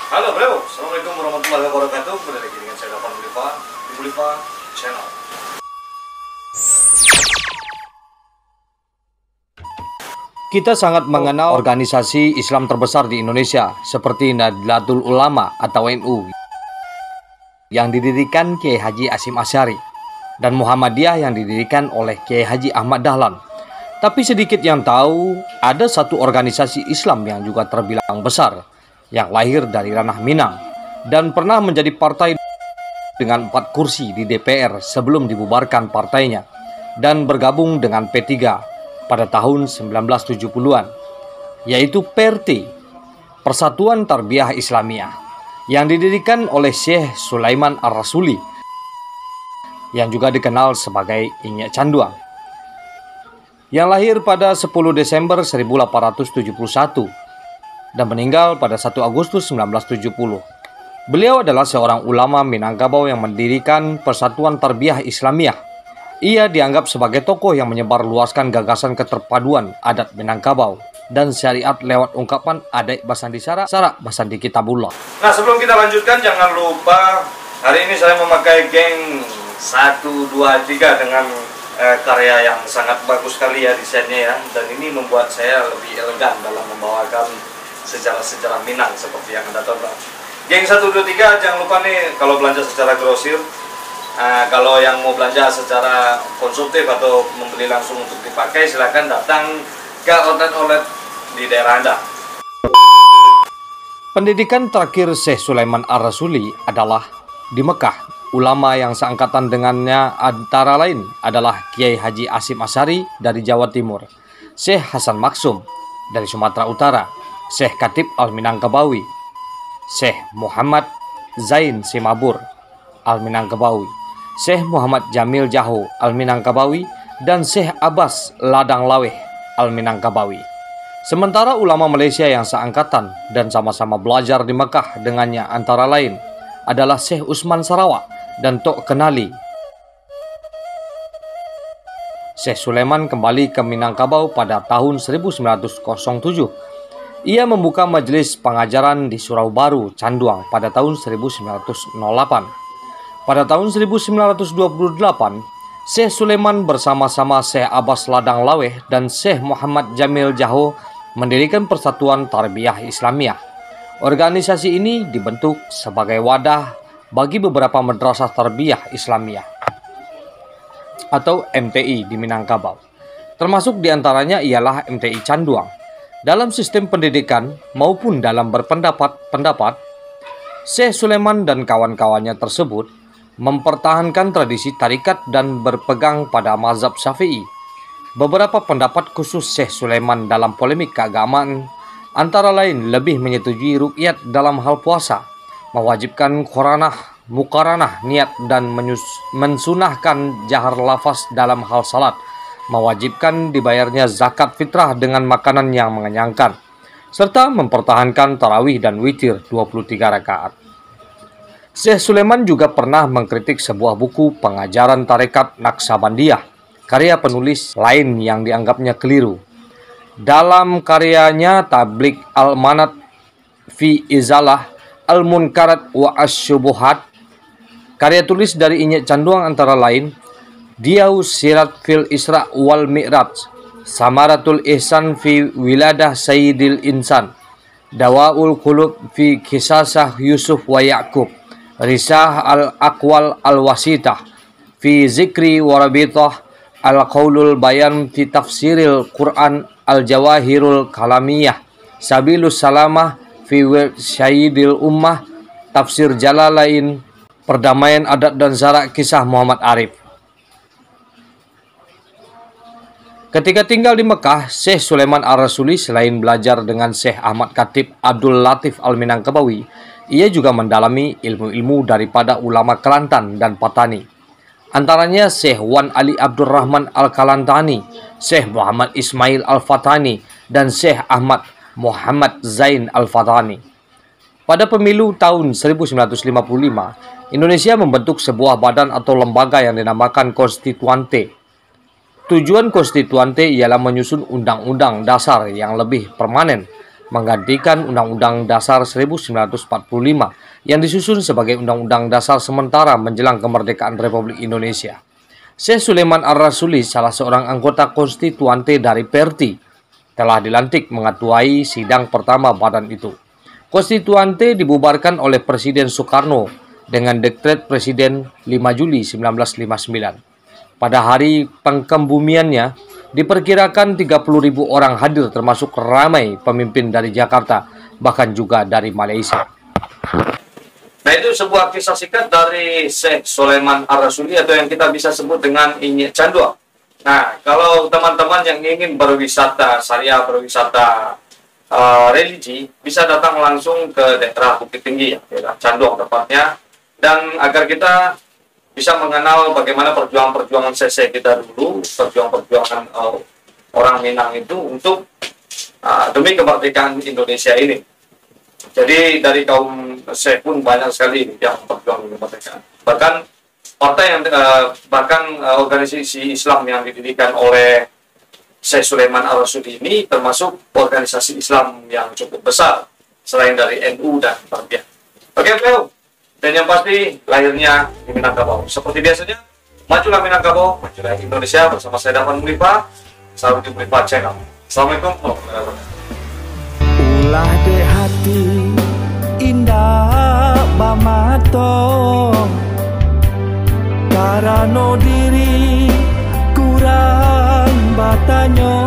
Halo bro, Assalamualaikum warahmatullahi wabarakatuh. Kembali lagi dengan saya Dapan Bulifa di Bulifa Channel. Kita sangat mengenal organisasi Islam terbesar di Indonesia seperti Nahdlatul Ulama atau NU yang didirikan Kiai Haji Hasyim Asy'ari dan Muhammadiyah yang didirikan oleh Kiai Haji Ahmad Dahlan. Tapi sedikit yang tahu, ada satu organisasi Islam yang juga terbilang besar, yang lahir dari ranah Minang dan pernah menjadi partai dengan 4 kursi di DPR sebelum dibubarkan partainya dan bergabung dengan P3 pada tahun 1970-an, yaitu PRT, Persatuan Tarbiyah Islamiyah, yang didirikan oleh Syekh Sulaiman Ar-Rasuli, yang juga dikenal sebagai Inyek Canduang, yang lahir pada 10 Desember 1871 dan meninggal pada 1 Agustus 1970. Beliau adalah seorang ulama Minangkabau yang mendirikan Persatuan Tarbiyah Islamiyah. Ia dianggap sebagai tokoh yang menyebarluaskan gagasan keterpaduan adat Minangkabau dan syariat lewat ungkapan Adai Basandi Sara Basandi Kitabullah. Nah, sebelum kita lanjutkan, jangan lupa hari ini saya memakai geng 1, 2, 3 dengan karya yang sangat bagus sekali ya desainnya ya, dan ini membuat saya lebih elegan dalam membawakan sejarah-sejarah Minang seperti yang Anda tonton. Geng 1, 2, 3, jangan lupa nih kalau belanja secara grosir, kalau yang mau belanja secara konsumtif atau membeli langsung untuk dipakai, silakan datang ke outlet-outlet di daerah Anda. Pendidikan terakhir Syekh Sulaiman Ar-Rasuli adalah di Mekah. Ulama yang seangkatan dengannya antara lain adalah Kiai Haji Hasyim Asy'ari dari Jawa Timur, Syekh Hasan Maksum dari Sumatera Utara, Syekh Khatib Al-Minangkabawi, Syekh Muhammad Zain Simabur Al-Minangkabawi, Syekh Muhammad Jamil Jaho Al-Minangkabawi, dan Syekh Abbas Ladang Laweh Al-Minangkabawi. Sementara ulama Malaysia yang seangkatan dan sama-sama belajar di Mekah dengannya antara lain adalah Syekh Usman Sarawak dan Tok Kenali. Syekh Sulaiman kembali ke Minangkabau pada tahun 1907. Ia membuka majelis pengajaran di Surau Baru, Canduang pada tahun 1908. Pada tahun 1928, Syekh Sulaiman bersama-sama Syekh Abbas Ladang Laweh dan Syekh Muhammad Jamil Jaho mendirikan Persatuan Tarbiyah Islamiyah. Organisasi ini dibentuk sebagai wadah bagi beberapa madrasah tarbiyah Islamiyah atau MTI di Minangkabau. Termasuk diantaranya ialah MTI Canduang. Dalam sistem pendidikan maupun dalam berpendapat, Syekh Sulaiman dan kawan-kawannya tersebut mempertahankan tradisi tarikat dan berpegang pada mazhab Syafi'i. Beberapa pendapat khusus Syekh Sulaiman dalam polemik keagamaan antara lain lebih menyetujui ruqyat dalam hal puasa, mewajibkan muqaranah niat dan mensunahkan jahar lafaz dalam hal salat, mewajibkan dibayarnya zakat fitrah dengan makanan yang mengenyangkan, serta mempertahankan tarawih dan witir 23 rakaat. Syekh Sulaiman juga pernah mengkritik sebuah buku pengajaran tarekat Naksabandiyah, karya penulis lain yang dianggapnya keliru. Dalam karyanya Tabligh Al-Manat fi Izalah Al-Munkarat wa Asy-Syubuhat, karya tulis dari Inyek Canduang antara lain Diyaus Sirat fil Isra wal Mi'raj, Samaratul Ihsan fi Wiladah Sayyidil Insan, Dawaul Qulub fi Kisasah Yusuf wa Ya'qub, Risah Al-Aqwal Al-Wasitah fi Zikri Warabitah, Al-Qaulul Bayan fi Tafsiril Quran, Al-Jawahirul Kalamiyah, Sabilus Salamah fi Syahidil Ummah, Tafsir Jalalain, Perdamaian Adat dan Zarak Kisah Muhammad Arif. Ketika tinggal di Mekah, Syekh Sulaiman Ar-Rasuli selain belajar dengan Syekh Ahmad Khatib Abdul Latif Al-Minangkabawi, ia juga mendalami ilmu-ilmu daripada ulama Kelantan dan Patani. Antaranya Syekh Wan Ali Abdurrahman Al-Kalantani, Syekh Muhammad Ismail Al-Fatani, dan Syekh Ahmad Muhammad Zain Al-Fatani. Pada pemilu tahun 1955, Indonesia membentuk sebuah badan atau lembaga yang dinamakan Konstituante. Tujuan Konstituante ialah menyusun undang-undang dasar yang lebih permanen menggantikan Undang-Undang Dasar 1945 yang disusun sebagai Undang-Undang Dasar sementara menjelang kemerdekaan Republik Indonesia. Syekh Sulaiman Ar-Rasuli, salah seorang anggota konstituante dari Perti, telah dilantik mengetuai sidang pertama badan itu. Konstituante dibubarkan oleh Presiden Soekarno dengan dekret Presiden 5 Juli 1959. Pada hari pengkebumiannya, diperkirakan 30.000 orang hadir termasuk ramai pemimpin dari Jakarta, bahkan juga dari Malaysia. Nah, itu sebuah kisah singkat dari Syekh Sulaiman Ar-Rasuli atau yang kita bisa sebut dengan Inyek Canduang. Nah, kalau teman-teman yang ingin berwisata syariah, berwisata religi, bisa datang langsung ke daerah Bukit Tinggi, ya, Canduang tepatnya. Dan agar kita bisa mengenal bagaimana perjuangan-perjuangan Syekh kita dulu, perjuangan-perjuangan orang Minang itu untuk demi kemerdekaan Indonesia ini. Jadi dari kaum Syekh pun banyak sekali yang berjuang kemerdekaan. Bahkan partai yang organisasi Islam yang didirikan oleh Syekh Sulaiman Ar-Rasuli ini termasuk organisasi Islam yang cukup besar selain dari NU dan Muhammadiyah. Oke, beliau. Dan yang pasti lahirnya di Minangkabau. Seperti biasanya, majulah Minangkabau, majulah Indonesia bersama saya Davan Mulipa, selalu di Mulipa Channel. Assalamualaikum warahmatullahi wabarakatuh. Ulah de hati indah bamato, karano diri kurang batanyo.